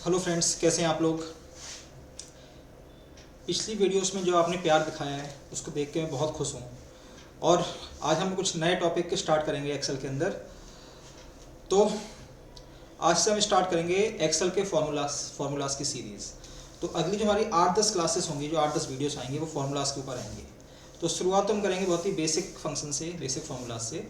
Hello friends, कैसे हैं आप लोग। पिछली वीडियोस में जो आपने प्यार दिखाया है उसको देख के मैं बहुत खुश हूँ। और आज हम कुछ नए टॉपिक के स्टार्ट करेंगे एक्सेल के अंदर। तो आज से हम स्टार्ट करेंगे एक्सेल के फार्मूलाज की सीरीज़। तो अगली जो हमारी 8-10 क्लासेस होंगी, जो 8-10 वीडियोस आएंगे वो फार्मूलाज के ऊपर आएंगे। तो शुरुआत तो हम करेंगे बहुत ही बेसिक फंक्शन से, बेसिक फार्मूलाज से,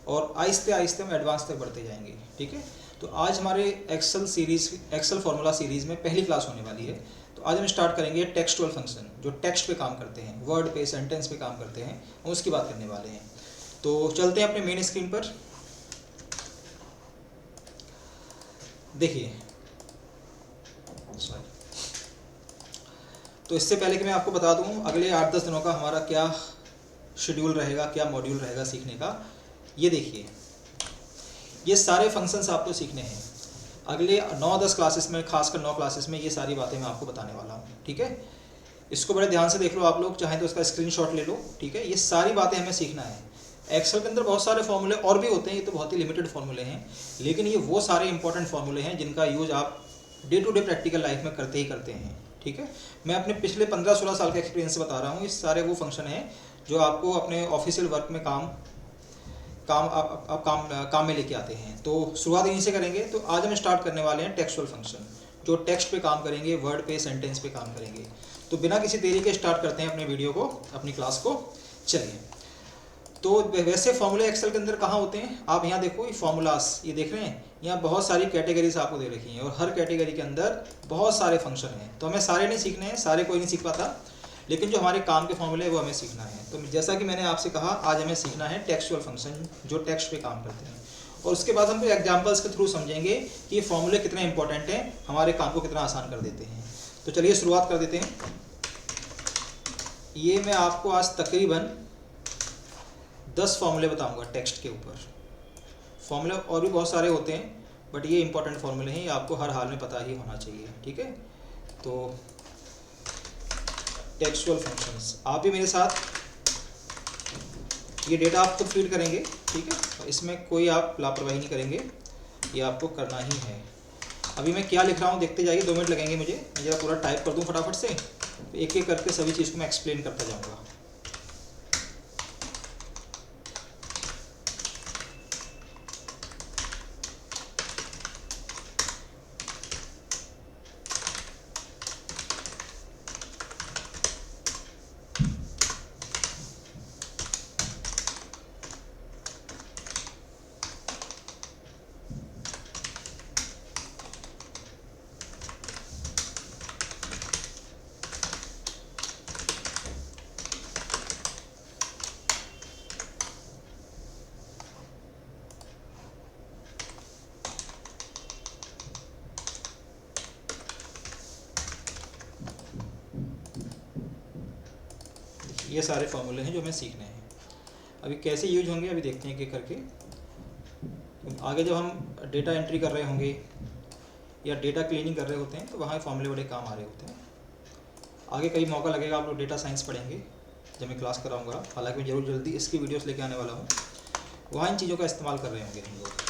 और आहिस्ते आहिस्ते हम एडवांस तक बढ़ते जाएंगे। ठीक है। तो आज हमारे एक्सेल फार्मूला सीरीज़ में पहली क्लास होने वाली है। तो आज हम स्टार्ट करेंगे टेक्सचुअल फंक्शन, जो टेक्स्ट पे काम करते हैं, वर्ड पे, सेंटेंस पे काम करते हैं, हम उसकी बात करने वाले हैं। तो चलते हैं अपने मेन स्क्रीन पर। देखिए, सॉरी, तो इससे पहले कि मैं आपको बता दूं अगले 8-10 दिनों का हमारा क्या शेड्यूल रहेगा, क्या मॉड्यूल रहेगा सीखने का। ये देखिए, ये सारे फंक्शंस आपको सीखने हैं अगले 9-10 क्लासेस में, खासकर 9 क्लासेस में ये सारी बातें मैं आपको बताने वाला हूँ। ठीक है, इसको बड़े ध्यान से देख लो आप लोग, चाहें तो इसका स्क्रीनशॉट ले लो। ठीक है, ये सारी बातें हमें सीखना है। एक्सेल के अंदर बहुत सारे फॉर्मूले और भी होते हैं, ये तो बहुत ही लिमिटेड फॉर्मूले हैं, लेकिन ये वो सारे इंपॉर्टेंट फॉर्मूले हैं जिनका यूज आप day to day practical life में करते ही करते हैं। ठीक है, मैं अपने पिछले 15-16 साल का एक्सपीरियंस से बता रहा हूँ। ये सारे वो फंक्शन हैं जो आपको अपने ऑफिशियल वर्क में काम में लेके आते हैं। तो शुरुआत यहीं से करेंगे। तो आज हम स्टार्ट करने वाले हैं टेक्सचुअल फंक्शन, जो टेक्स्ट पे काम करेंगे, वर्ड पे, सेंटेंस पे काम करेंगे। तो बिना किसी देरी के स्टार्ट करते हैं अपने वीडियो को, अपनी क्लास को। चलिए, तो वैसे फॉर्मूले एक्सेल के अंदर कहाँ होते हैं, आप यहाँ देखो, ये फॉर्मूलास, ये देख रहे हैं, यहाँ बहुत सारी कैटेगरीज आपको दे रखी हैं और हर कैटेगरी के अंदर बहुत सारे फंक्शन हैं। तो हमें सारे नहीं सीखने हैं, सारे कोई नहीं सीख पाता, लेकिन जो हमारे काम के फॉर्मूले हैं वो हमें सीखना है। तो जैसा कि मैंने आपसे कहा, आज हमें सीखना है टेक्सचुअल फंक्शन, जो टेक्स्ट पे काम करते हैं। और उसके बाद हम एग्जाम्पल्स के थ्रू समझेंगे कि ये फॉर्मूले कितने इंपॉर्टेंट हैं, हमारे काम को कितना आसान कर देते हैं। तो चलिए शुरुआत कर देते हैं। ये मैं आपको आज तकरीबन 10 फॉर्मूले बताऊंगा टेक्स्ट के ऊपर। फॉर्मूले और भी बहुत सारे होते हैं, बट ये इंपॉर्टेंट फॉर्मूले हैं, ये आपको हर हाल में पता ही होना चाहिए। ठीक है, तो टेक्सचुअल फंक्शंस, आप भी मेरे साथ ये डेटा आप खुद फीड करेंगे। ठीक है, इसमें कोई आप लापरवाही नहीं करेंगे, ये आपको करना ही है। अभी मैं क्या लिख रहा हूँ देखते जाइए, 2 मिनट लगेंगे मुझे, मैं जरा पूरा टाइप कर दूँ फटाफट से, एक एक करके सभी चीज़ को मैं एक्सप्लेन करता जाऊँगा। ये सारे फॉर्मूले हैं जो हमें सीखने हैं। अभी कैसे यूज होंगे अभी देखते हैं कि करके। आगे जब हम डेटा एंट्री कर रहे होंगे या डेटा क्लीनिंग कर रहे होते हैं तो वहाँ फॉर्मूले बड़े काम आ रहे होते हैं। आगे कई मौका लगेगा, आप लोग डेटा साइंस पढ़ेंगे जब मैं क्लास कराऊंगा, हालांकि मैं जरूर जल्दी इसकी वीडियोस लेके आने वाला हूँ, वहाँ इन चीज़ों का इस्तेमाल कर रहे होंगे हम लोग।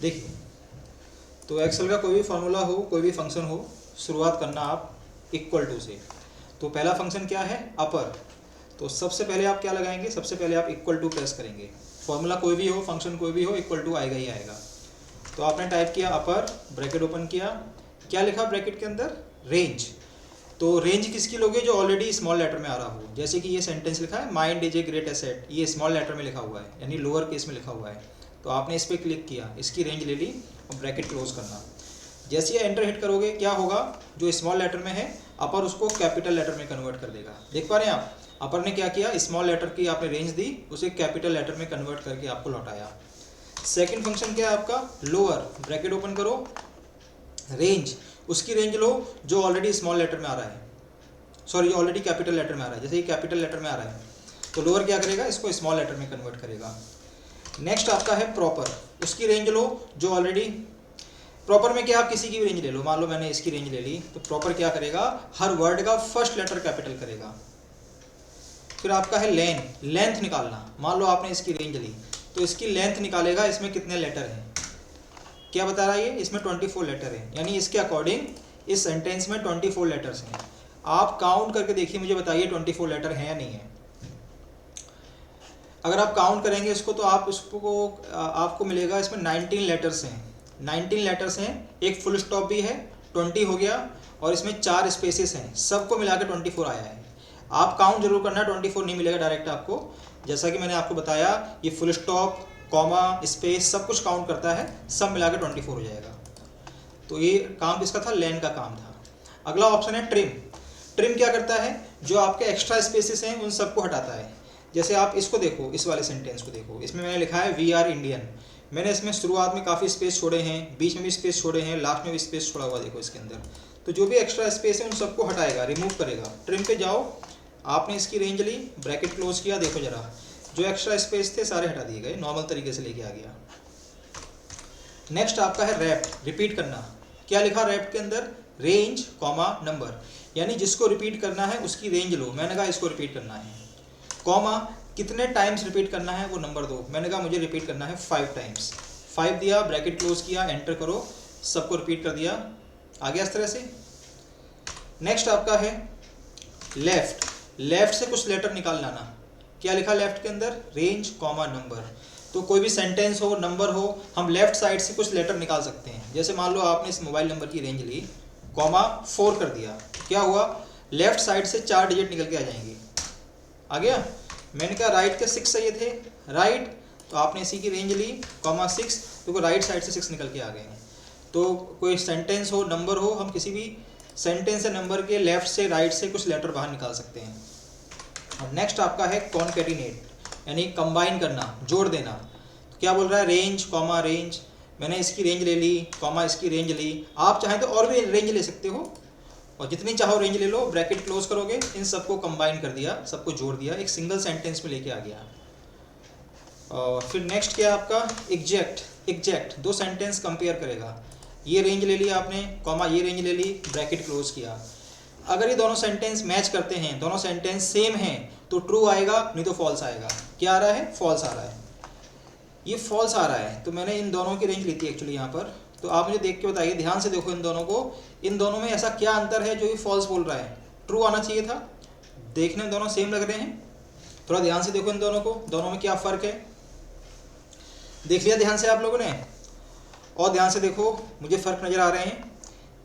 देखिए, तो एक्सेल का कोई भी फार्मूला हो, कोई भी फंक्शन हो, शुरुआत करना आप इक्वल टू से। तो पहला फंक्शन क्या है, अपर। तो सबसे पहले आप क्या लगाएंगे, सबसे पहले आप इक्वल टू प्रेस करेंगे। फॉर्मूला कोई भी हो, फंक्शन कोई भी हो, इक्वल टू आएगा ही आएगा। तो आपने टाइप किया अपर, ब्रैकेट ओपन किया, क्या लिखा ब्रैकेट के अंदर, रेंज। तो रेंज किसकी लोगे, जो ऑलरेडी स्मॉल लेटर में आ रहा हो। जैसे कि ये सेंटेंस लिखा है, mind is a great asset, ये स्मॉल लेटर में लिखा हुआ है, यानी लोअर केस में लिखा हुआ है। तो आपने इस पर क्लिक किया, इसकी रेंज ले ली और ब्रैकेट क्लोज करना। जैसे ये एंटर हिट करोगे, क्या होगा, जो स्मॉल लेटर में है अपर, उसको कैपिटल लेटर में कन्वर्ट कर देगा। देख पा रहे हैं आप, अपर ने क्या किया, स्मॉल लेटर की आपने रेंज दी, उसे कैपिटल लेटर में कन्वर्ट करके आपको लौटाया। सेकंड फंक्शन क्या है आपका, लोअर, ब्रैकेट ओपन करो, रेंज, उसकी रेंज लो जो ऑलरेडी स्मॉल लेटर में आ रहा है। सॉरी, ऑलरेडी कैपिटल लेटर में आ रहा है, जैसे ये कैपिटल लेटर में आ रहा है तो लोअर क्या करेगा, इसको स्मॉल लेटर में कन्वर्ट करेगा। नेक्स्ट आपका है प्रॉपर, उसकी रेंज लो जो ऑलरेडी, प्रॉपर में क्या, आप किसी की भी रेंज ले लो, मान लो मैंने इसकी रेंज ले ली, तो प्रॉपर क्या करेगा, हर वर्ड का फर्स्ट लेटर कैपिटल करेगा। फिर आपका है लेंथ निकालना, मान लो आपने इसकी रेंज ली तो इसकी लेंथ निकालेगा, इसमें कितने लेटर हैं, क्या बता रहा है ये, इसमें 24 लेटर है, यानी इसके अकॉर्डिंग इस सेंटेंस में 24 लेटर्स हैं। आप काउंट करके देखिए, मुझे बताइए 24 लेटर हैं या नहीं है। अगर आप काउंट करेंगे इसको तो आप उसको आपको मिलेगा इसमें 19 लेटर्स हैं, 19 लेटर्स हैं, एक फुल स्टॉप भी है, 20 हो गया, और इसमें 4 स्पेसेस हैं, सबको मिला के 24 आया है। आप काउंट जरूर करना, 24 नहीं मिलेगा डायरेक्ट आपको, जैसा कि मैंने आपको बताया ये फुल स्टॉप, कॉमा, स्पेस सब कुछ काउंट करता है, सब मिला के 24 हो जाएगा। तो ये काम किसका था, लेन का काम था। अगला ऑप्शन है ट्रिम। ट्रिम क्या करता है, जो आपके एक्स्ट्रा स्पेसेस हैं उन सबको हटाता है। जैसे आप इसको देखो, इस वाले सेंटेंस को देखो, इसमें मैंने लिखा है वी आर इंडियन, मैंने इसमें शुरुआत में काफ़ी स्पेस छोड़े हैं, बीच में भी स्पेस छोड़े हैं, लास्ट में भी स्पेस छोड़ा हुआ देखो इसके अंदर, तो जो भी एक्स्ट्रा स्पेस है उन सबको हटाएगा, रिमूव करेगा। ट्रिम पे जाओ, आपने इसकी रेंज ली, ब्रैकेट क्लोज किया, देखो जरा जो एक्स्ट्रा स्पेस थे सारे हटा दिए गए, नॉर्मल तरीके से लेके आ गया। नेक्स्ट आपका है रैप्ट, रिपीट करना। क्या लिखा रैप्ट के अंदर, रेंज कॉमा नंबर, यानी जिसको रिपीट करना है उसकी रेंज लो, मैंने कहा इसको रिपीट करना है, कॉमा कितने टाइम्स रिपीट करना है वो नंबर दो, मैंने कहा मुझे रिपीट करना है 5 टाइम्स, 5 दिया, ब्रैकेट क्लोज किया, एंटर करो, सबको रिपीट कर दिया, आ गया इस तरह से। नेक्स्ट आपका है लेफ्ट, लेफ्ट से कुछ लेटर निकाल लाना। क्या लिखा लेफ्ट के अंदर, रेंज कॉमा नंबर, तो कोई भी सेंटेंस हो, नंबर हो, हम लेफ्ट साइड से कुछ लेटर निकाल सकते हैं। जैसे मान लो आपने इस मोबाइल नंबर की रेंज ली, कॉमा 4 कर दिया, क्या हुआ, लेफ्ट साइड से 4 डिजिट निकल के आ जाएंगे, आ गया। मैंने कहा राइट के 6 चाहिए थे, राइट, तो आपने इसी की रेंज ली, कॉमा 6, तो राइट साइड से 6 निकल के आ गए हैं। तो कोई सेंटेंस हो, नंबर हो, हम किसी भी सेंटेंस या नंबर के लेफ्ट से राइट से कुछ लेटर बाहर निकाल सकते हैं। और नेक्स्ट आपका है कॉन्केटिनेट, यानी कंबाइन करना, जोड़ देना। तो क्या बोल रहा है, रेंज कॉमा रेंज, मैंने इसकी रेंज ले ली, कॉमा इसकी रेंज ली, आप चाहें तो और भी रेंज ले सकते हो, और जितनी चाहो रेंज ले लो, ब्रैकेट क्लोज करोगे, इन सबको कंबाइन कर दिया, सबको जोड़ दिया, एक सिंगल सेंटेंस में लेके आ गया। और फिर नेक्स्ट क्या आपका एग्जैक्ट, एग्जैक्ट 2 सेंटेंस कंपेयर करेगा, ये रेंज ले ली आपने, कॉमा ये रेंज ले ली, ब्रैकेट क्लोज किया। अगर ये दोनों सेंटेंस मैच करते हैं, दोनों सेंटेंस सेम हैं, तो ट्रू आएगा, नहीं तो फॉल्स आएगा। क्या आ रहा है, फॉल्स आ रहा है, ये फॉल्स आ रहा है, तो मैंने इन दोनों की रेंज ली थी एक्चुअली यहाँ पर। तो आप मुझे देख के बताइए, ध्यान से देखो इन दोनों को, इन दोनों में ऐसा क्या अंतर है जो ये फॉल्स बोल रहा है, ट्रू आना चाहिए था, देखने में दोनों सेम लग रहे हैं, थोड़ा ध्यान से देखो इन दोनों को, दोनों में क्या फ़र्क है, देख लिया ध्यान से आप लोगों ने, और ध्यान से देखो, मुझे फ़र्क नज़र आ रहे हैं।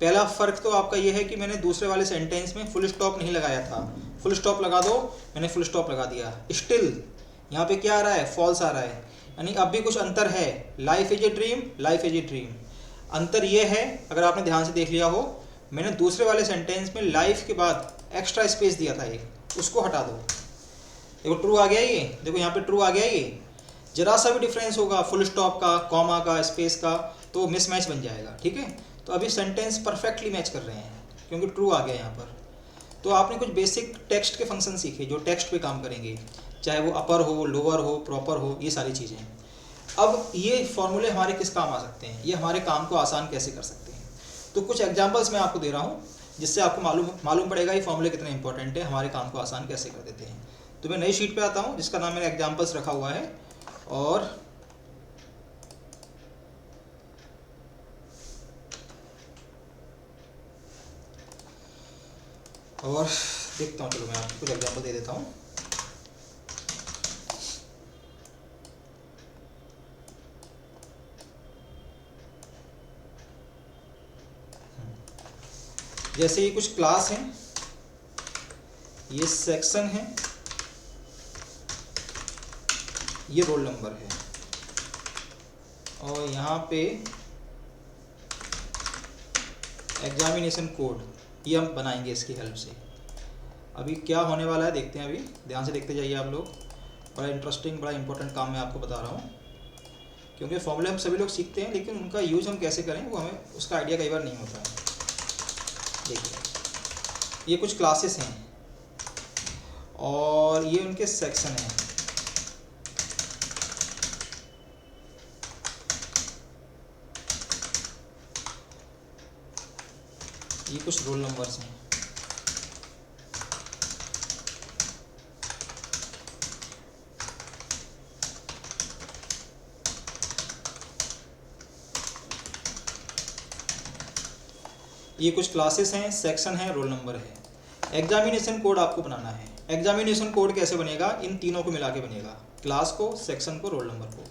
पहला फ़र्क तो आपका ये है कि मैंने दूसरे वाले सेंटेंस में फुल स्टॉप नहीं लगाया था, फुल स्टॉप लगा दो, मैंने फुल स्टॉप लगा दिया, स्टिल यहाँ पे क्या आ रहा है, फॉल्स आ रहा है, यानी अब भी कुछ अंतर है। Life is a dream, life is a dream, अंतर ये है, अगर आपने ध्यान से देख लिया हो, मैंने दूसरे वाले सेंटेंस में लाइफ के बाद एक्स्ट्रा स्पेस दिया था एक, उसको हटा दो, देखो ट्रू आ गया ये, देखो यहाँ पे ट्रू आ गया ये, जरा सा भी डिफरेंस होगा फुल स्टॉप का, कॉमा का, स्पेस का, तो मिसमैच बन जाएगा, ठीक है। तो अभी सेंटेंस परफेक्टली मैच कर रहे हैं क्योंकि ट्रू आ गया यहाँ पर। तो आपने कुछ बेसिक टेक्स्ट के फंक्शन सीखे जो टेक्स्ट पे काम करेंगे, चाहे वो अपर हो, लोअर हो, प्रॉपर हो, ये सारी चीज़ें। अब ये फॉर्मूले हमारे किस काम आ सकते हैं, ये हमारे काम को आसान कैसे कर सकते हैं, तो कुछ एग्जांपल्स मैं आपको दे रहा हूँ जिससे आपको मालूम पड़ेगा ये फॉर्मूले कितने इंपॉर्टेंट है, हमारे काम को आसान कैसे कर देते हैं। तो मैं नई शीट पे आता हूँ जिसका नाम मैंने एग्जांपल्स रखा हुआ है, और देखता हूँ, चलो मैं आपको कुछ एग्जांपल दे देता हूँ। जैसे ये कुछ क्लास हैं, ये सेक्शन है, ये रोल नंबर है, और यहाँ पे एग्जामिनेशन कोड, ये हम बनाएंगे इसकी हेल्प से। अभी क्या होने वाला है देखते हैं, अभी ध्यान से देखते जाइए आप लोग, बड़ा इंटरेस्टिंग, बड़ा इंपॉर्टेंट काम मैं आपको बता रहा हूँ, क्योंकि फॉर्मूले हम सभी लोग सीखते हैं लेकिन उनका यूज़ हम कैसे करें वो हमें उसका आइडिया कई बार नहीं होता है। देखिए ये कुछ क्लासेस हैं, और ये उनके सेक्शन हैं। ये कुछ रोल नंबर्स हैं। ये कुछ क्लासेस हैं, सेक्शन है, रोल नंबर है। एग्जामिनेशन कोड आपको बनाना है। एग्जामिनेशन कोड कैसे बनेगा? इन तीनों को मिला के बनेगा, क्लास को, सेक्शन को, रोल नंबर को।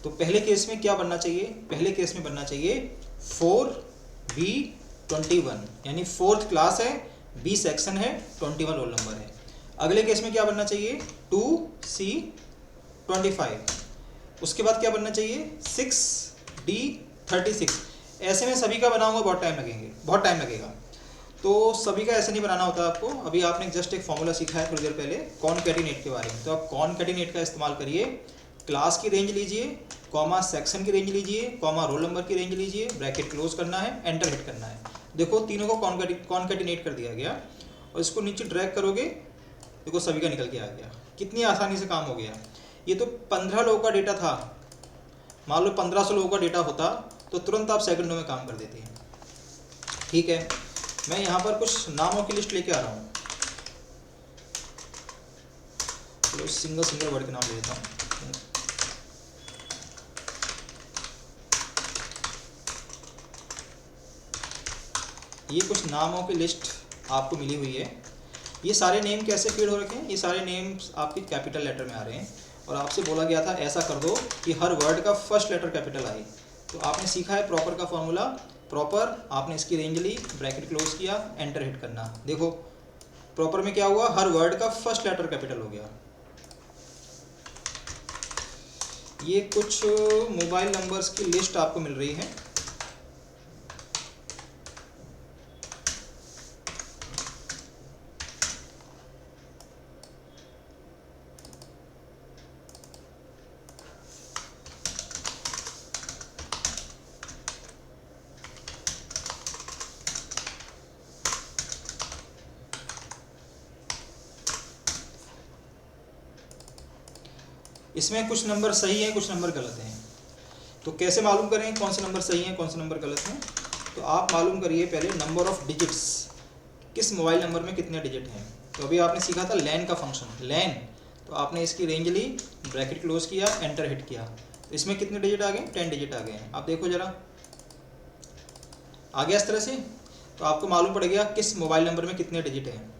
तो पहले केस में क्या बनना चाहिए? पहले केस में बनना चाहिए 4B21, यानी 4th क्लास है, B सेक्शन है, 21 रोल नंबर है। अगले केस में क्या बनना चाहिए? 2C25। उसके बाद क्या बनना चाहिए? 6D36। ऐसे में सभी का बनाऊंगा बहुत टाइम लगेगा। तो सभी का ऐसे नहीं बनाना होता आपको। अभी आपने जस्ट एक फॉर्मूला सीखा है थोड़ी देर पहले कॉनकैटिनेट के बारे में। तो आप कॉनकैटिनेट का इस्तेमाल करिए। क्लास की रेंज लीजिए, कॉमा सेक्शन की रेंज लीजिए, कॉमा रोल नंबर की रेंज लीजिए, ब्रैकेट क्लोज करना है, एंटर हिट करना है। देखो तीनों को कॉनकैटिनेट कर दिया गया और इसको नीचे ड्रैग करोगे, देखो सभी का निकल के आ गया। कितनी आसानी से काम हो गया। ये तो 15 लोगों का डेटा था, मान लो 1500 लोगों का डेटा होता तो तुरंत आप सेकंडों में काम कर देते हैं। ठीक है, मैं यहाँ पर कुछ नामों की लिस्ट लेके आ रहा हूँ। चलो सिंगल वर्ड के नाम ले लेता हूँ। ये कुछ नामों की लिस्ट आपको मिली हुई है। ये सारे नेम कैसे फीड हो रखे हैं? ये सारे नेम्स आपके कैपिटल लेटर में आ रहे हैं और आपसे बोला गया था ऐसा कर दो कि हर वर्ड का फर्स्ट लेटर कैपिटल आए। तो आपने सीखा है प्रॉपर का फॉर्मूला। प्रॉपर आपने इसकी रेंज ली, ब्रैकेट क्लोज किया, एंटर हिट करना। देखो प्रॉपर में क्या हुआ? हर वर्ड का फर्स्ट लेटर कैपिटल हो गया। ये कुछ मोबाइल नंबर्स की लिस्ट आपको मिल रही है। इसमें कुछ नंबर सही हैं, कुछ नंबर गलत हैं। तो कैसे मालूम करें कौन से नंबर सही हैं, कौन से नंबर गलत हैं? तो आप मालूम करिए पहले नंबर ऑफ डिजिट्स, किस मोबाइल नंबर में कितने डिजिट हैं। तो अभी आपने सीखा था लैन का फंक्शन, लैन। तो आपने इसकी रेंज ली, ब्रैकेट क्लोज किया, एंटर हिट किया। तो इसमें कितने डिजिट आ गए? 10 डिजिट आ गए हैं। आप देखो जरा, आ गया इस तरह से। तो आपको मालूम पड़ गया किस मोबाइल नंबर में कितने डिजिट हैं।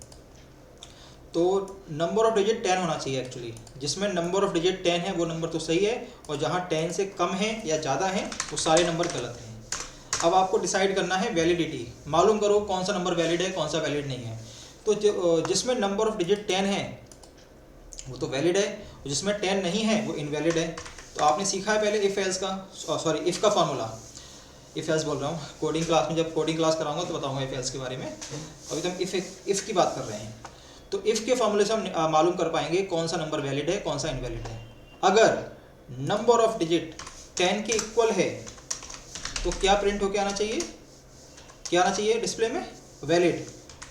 तो नंबर ऑफ डिजिट 10 होना चाहिए एक्चुअली। जिसमें नंबर ऑफ डिजिट 10 है वो नंबर तो सही है, और जहाँ 10 से कम है या ज़्यादा है वो सारे नंबर गलत हैं। अब आपको डिसाइड करना है वैलिडिटी। मालूम करो कौन सा नंबर वैलिड है, कौन सा वैलिड नहीं है। तो जिसमें नंबर ऑफ डिजिट 10 है वो तो वैलिड है, और जिसमें 10 नहीं है वो इनवैलिड है। तो आपने सीखा है पहले इफ़ एल्स का, सॉरी इफ़ का फॉर्मूला। इफ़ एल्स बोल रहा हूँ, कोडिंग क्लास में जब कोडिंग क्लास कराऊंगा तो बताऊँगा इफ़ एल्स के बारे में। अभी तो हम इफ़ की बात कर रहे हैं। तो इफ़ के फॉर्मूले से हम मालूम कर पाएंगे कौन सा नंबर वैलिड है, कौन सा इनवैलिड है। अगर नंबर ऑफ डिजिट 10 के इक्वल है तो क्या प्रिंट होके आना चाहिए? क्या आना चाहिए डिस्प्ले में? वैलिड।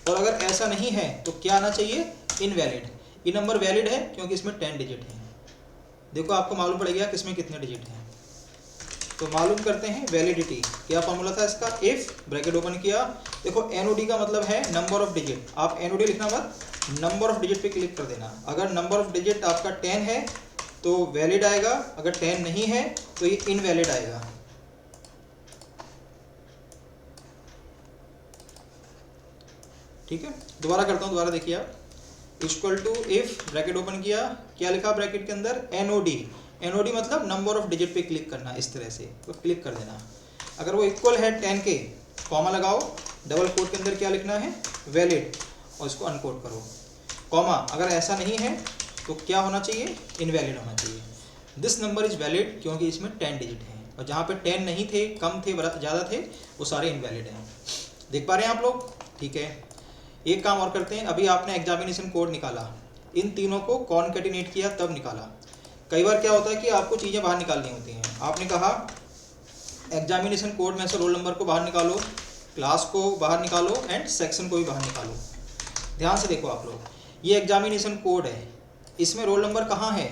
और अगर ऐसा नहीं है तो क्या आना चाहिए? इनवैलिड। ये नंबर वैलिड है क्योंकि इसमें 10 डिजिट है। देखो आपको मालूम पड़ेगा किसमें कितने डिजिट हैं। तो मालूम करते हैं वैलिडिटी। क्या फॉर्मूला था इसका? इफ, ब्रैकेट ओपन किया। देखो एनओडी का मतलब है नंबर ऑफ डिजिट। आप एनओडी लिखना मत, नंबर ऑफ डिजिट पे क्लिक कर देना। अगर नंबर ऑफ डिजिट आपका 10 है तो वैलिड आएगा, अगर 10 नहीं है तो ये इनवैलिड आएगा। ठीक है, दोबारा करता हूँ, दोबारा देखिए आप। Equal to if, bracket open किया, क्या लिखा ब्रैकेट के अंदर? एनओडी। एनओडी मतलब नंबर ऑफ डिजिट पे क्लिक करना, इस तरह से तो क्लिक कर देना। अगर वो इक्वल है 10 के, कॉमा लगाओ, डबल कोट के अंदर क्या लिखना है? वैलिड, और इसको अनकोट करो, कॉमा। अगर ऐसा नहीं है तो क्या होना चाहिए? इनवैलिड होना चाहिए। दिस नंबर इज वैलिड क्योंकि इसमें 10 डिजिट हैं, और जहाँ पे 10 नहीं थे, कम थे, ज़्यादा थे, वो सारे इनवैलिड हैं। देख पा रहे हैं आप लोग? ठीक है, एक काम और करते हैं। अभी आपने एग्जामिनेशन कोड निकाला, इन तीनों को कॉनकैटिनेट किया तब निकाला। कई बार क्या होता है कि आपको चीज़ें बाहर निकालनी होती हैं। आपने कहा एग्जामिनेशन कोड में से रोल नंबर को बाहर निकालो, क्लास को बाहर निकालो, एंड सेक्शन को भी बाहर निकालो। ध्यान से देखो आप लोग, ये एग्जामिनेशन कोड है, इसमें रोल नंबर कहाँ है,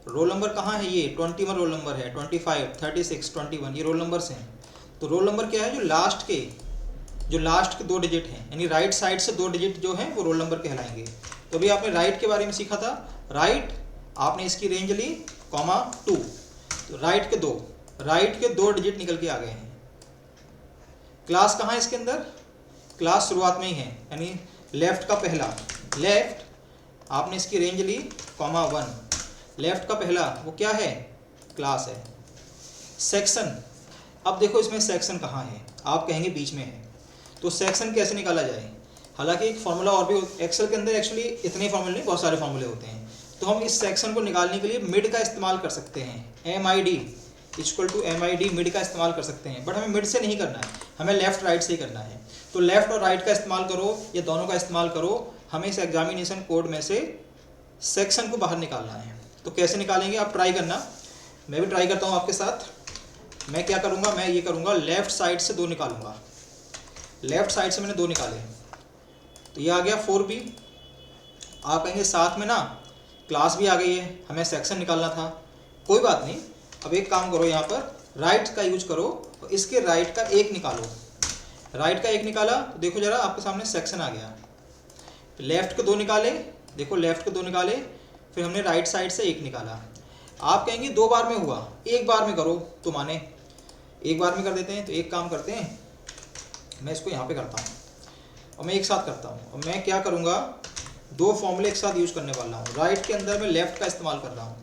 रोल नंबर कहाँ है, ये 21 रोल नंबर है, 25, 36, 21 ये रोल नंबर्स हैं। तो रोल नंबर क्या है, जो लास्ट के 2 डिजिट हैं, यानी राइट साइड से 2 डिजिट जो हैं वो रोल नंबर कहलाएंगे। तो अभी आपने राइट के बारे में सीखा था, राइट आपने इसकी रेंज ली (2), तो राइट के 2 डिजिट निकल के आ गए हैं। क्लास कहाँ है इसके अंदर, क्लास शुरुआत में ही है, यानी लेफ्ट का पहला, लेफ्ट आपने इसकी रेंज ली (1), लेफ्ट का पहला वो क्या है, क्लास है। सेक्शन, अब देखो इसमें सेक्शन कहाँ है, आप कहेंगे बीच में है, तो सेक्शन कैसे निकाला जाए। हालांकि एक फार्मूला और भी, एक्सेल के अंदर एक्चुअली इतने फार्मूले नहीं, बहुत सारे फार्मूले होते हैं। तो हम इस सेक्शन को निकालने के लिए मिड का इस्तेमाल कर सकते हैं, MID = MID मिड का इस्तेमाल कर सकते हैं, बट हमें मिड से नहीं करना है, हमें लेफ्ट राइट से ही करना है। तो लेफ्ट और राइट का इस्तेमाल करो या दोनों का इस्तेमाल करो, हमें इस एग्जामिनेशन कोड में से सेक्शन को बाहर निकालना है। तो कैसे निकालेंगे आप ट्राई करना, मैं भी ट्राई करता हूँ आपके साथ। मैं क्या करूँगा, मैं ये करूँगा लेफ़्ट साइड से 2 निकालूंगा, लेफ़्ट साइड से मैंने 2 निकाले, तो ये आ गया 4B। आप कहेंगे साथ में ना क्लास भी आ गई है, हमें सेक्शन निकालना था, कोई बात नहीं। अब एक काम करो, यहाँ पर राइट का यूज करो, तो इसके राइट का 1 निकालो, राइट का 1 निकाला तो देखो जरा आपके सामने सेक्शन आ गया। लेफ़्ट के 2 निकाले, देखो लेफ़्ट के 2 निकाले, फिर हमने राइट साइड से 1 निकाला। आप कहेंगे 2 बार में हुआ, 1 बार में करो तो माने, 1 बार में कर देते हैं। तो एक काम करते हैं, मैं इसको यहाँ पे करता हूँ और मैं एक साथ करता हूँ। और मैं क्या करूँगा, 2 फॉर्मूले एक साथ यूज करने वाला हूँ। राइट के अंदर मैं लेफ़्ट का इस्तेमाल कर रहा हूँ,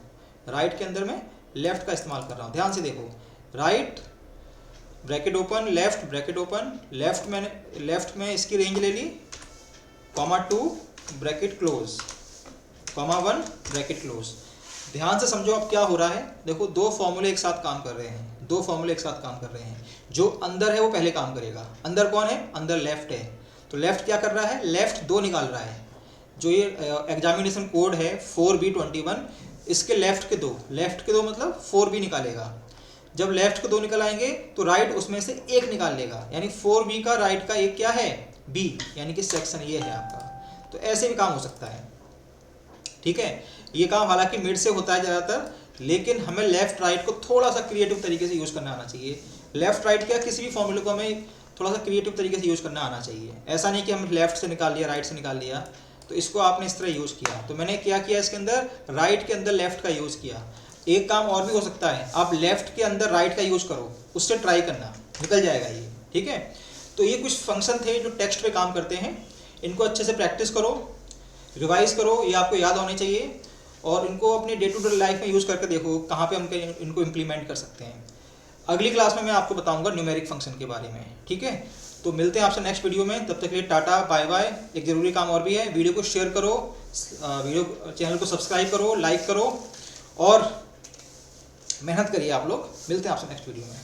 राइट के अंदर मैं लेफ़्ट का इस्तेमाल कर रहा हूँ। ध्यान से देखो, right bracket open, left bracket open, left में इसकी रेंज ले ली (2) ब्रैकेट क्लोज, (1) ब्रैकेट क्लोज। ध्यान से समझो अब क्या हो रहा है। देखो 2 फॉर्मूले एक साथ काम कर रहे हैं, 2 फॉर्मूले एक साथ काम कर रहे हैं। जो अंदर है वो पहले काम करेगा। अंदर कौन है, अंदर लेफ्ट है, तो लेफ्ट क्या कर रहा है, लेफ्ट 2 निकाल रहा है। जो ये एग्जामिनेशन कोड है 4B21, इसके लेफ्ट के 2 मतलब 4B निकालेगा। जब लेफ्ट के 2 निकल आएंगे तो राइट उसमें से 1 निकाल लेगा, यानी 4B का राइट का 1 क्या है, B, यानी कि सेक्शन ये है आपका। तो ऐसे भी काम हो सकता है, ठीक है। ये काम हालांकि मिड से होता है ज़्यादातर, लेकिन हमें लेफ्ट राइट को थोड़ा सा क्रिएटिव तरीके से यूज़ करना आना चाहिए। लेफ्ट राइट क्या, किसी भी फॉर्मूले को हमें थोड़ा सा क्रिएटिव तरीके से यूज़ करना आना चाहिए। ऐसा नहीं कि हम लेफ्ट से निकाल लिया, राइट से निकाल लिया, तो इसको आपने इस तरह यूज़ किया। तो मैंने क्या किया, इसके अंदर राइट के अंदर लेफ्ट का यूज़ किया। एक काम और भी हो सकता है, आप लेफ्ट के अंदर राइट का यूज़ करो, उससे ट्राई करना, निकल जाएगा ये, ठीक है। तो ये कुछ फंक्शन थे जो टेक्स्ट पे काम करते हैं, इनको अच्छे से प्रैक्टिस करो, रिवाइज करो, ये आपको याद होने चाहिए, और इनको अपने डे टू डे लाइफ में यूज़ करके देखो कहाँ पे हम इनको इम्प्लीमेंट कर सकते हैं। अगली क्लास में मैं आपको बताऊंगा न्यूमेरिक फंक्शन के बारे में, ठीक है। तो मिलते हैं आपसे नेक्स्ट वीडियो में, तब तक के लिए टाटा बाय बाय। एक ज़रूरी काम और भी है, वीडियो को शेयर करो, चैनल को सब्सक्राइब करो, लाइक करो और मेहनत करिए आप लोग। मिलते हैं आपसे नेक्स्ट वीडियो में।